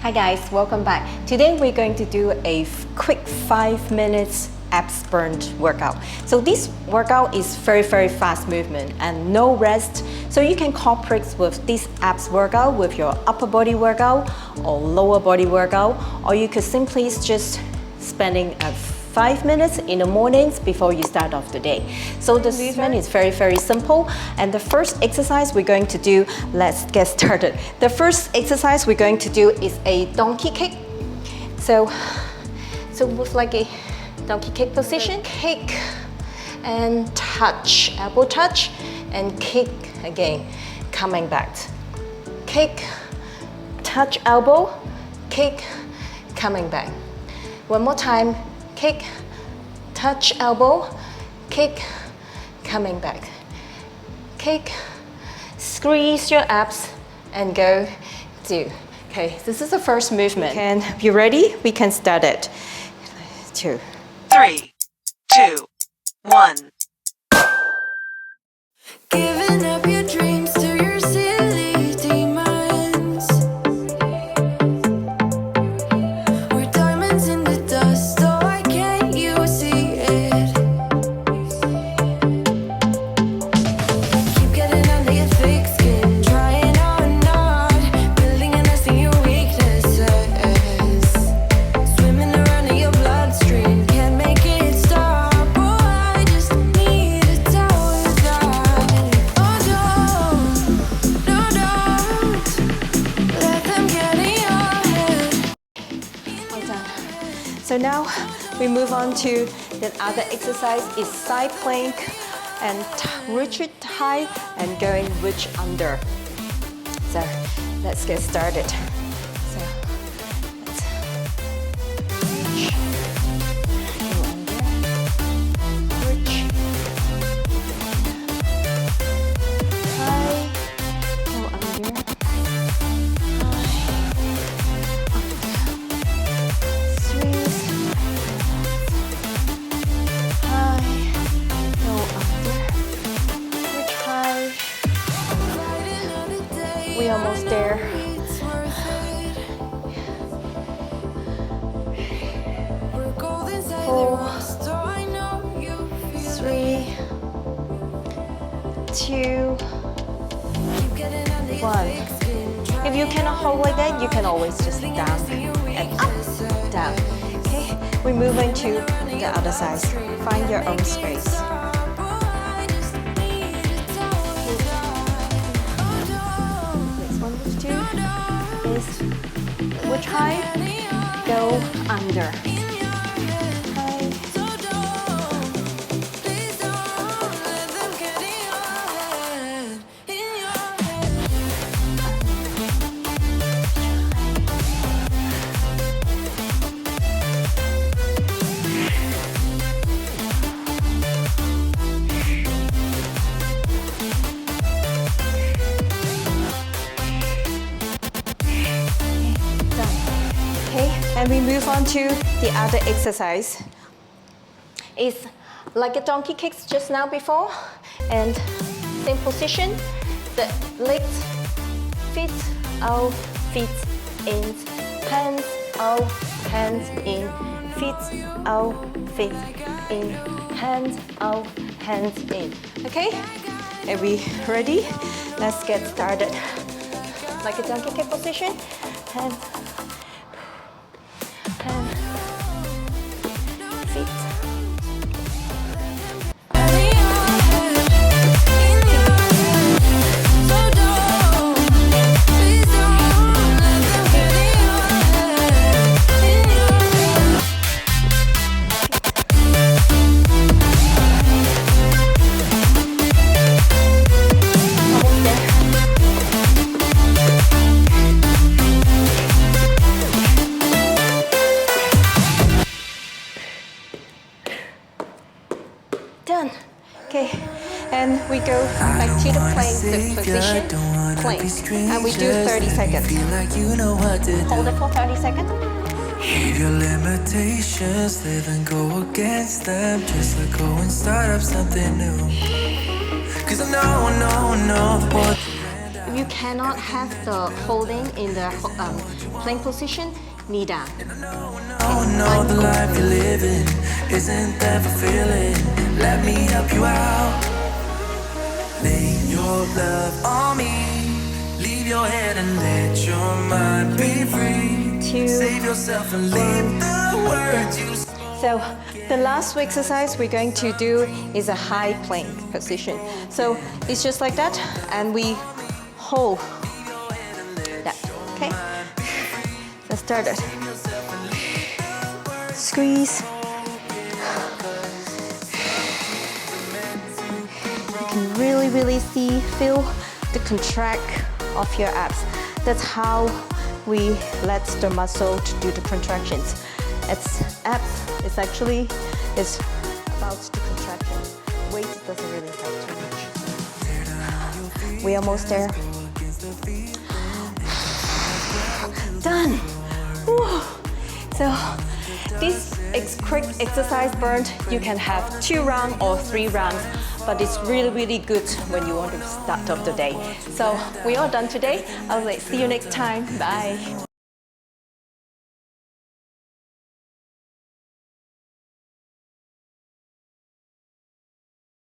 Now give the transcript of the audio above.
Hi guys, welcome back. Today we're going to do a quick 5 minutes abs burn workout. So this workout is very fast movement and no rest. So you can cooperate with this abs workout with your upper body workout or lower body workout, or you could simply just spending 5 minutes in the mornings before you start off the day. So the movement is very simple, and the first exercise we're going to do, let's get started. The first exercise we're going to do is a donkey kick. So with like a donkey kick position, kick and touch, elbow touch, and kick again, coming back. Kick, touch elbow, kick, coming back. One more time, kick, touch elbow, kick, coming back. Kick, squeeze your abs, and go, do. Okay, this is the first movement. And if you're ready, we can start it. 2, 3, 2, 1. Giving up your dreams to your silly demons. We're diamonds in the dust, so why can't you see it? Keep getting under your thick skin, trying on not building a nest in your weaknesses. Swimming around in your bloodstream, can't make it stop. Oh, I just need to tell you that. Oh, don't let them get in your head. Well done. So now we move on to the other exercise is side plank and reach it high and going reach under. So let's get started. So let's reach, go under, reach, high, go under, squeeze, high, go under, reach high. We're almost there. It's worth it. We're gold inside the 4, rust, so I know you feel 3, 2, Keep getting under your 1. thick skin, If you cannot hold like that, you can always just down and up, down. Okay, we move into the other side. Find your own space. Next one is 2 is reach high, go under. High, done. Okay, and we move on to the other exercise. It's like a donkey kicks just now before, and same position. The legs, feet out, feet in, hands out, hands in, feet out, feet in, hands out, hands in. Okay, are we ready? Let's get started. Like a donkey kick position, hands, hand, feet. Almost there. Done. Okay, and we go back to the plank, the position, plank, and we do 30 seconds. Hold it for 30 seconds. Leave your limitations, live and go against them. Just let go and start up something new. 'Cause I know the world you cannot have the holding in the plank position, knee down. Oh no, the life you're living isn't that fulfilling. Let me help you out. Lay your love on me. Leave your head and let your mind be free. Save yourself and leave the words you spoke. So the last exercise we're going to do is a high plank position. So it's just like that, and we hold that. Okay. Let's start it. Squeeze. You can really feel the contract of your abs. That's how we let the muscle to do the contractions. It's abs. It's actually about the contraction. Weight doesn't really help too much. We're almost there. Done. Woo. So this quick exercise burn, you can have 2 rounds or 3 rounds, but it's really good when you want to start off the day. So we're all done today. I'll see you next time. Bye.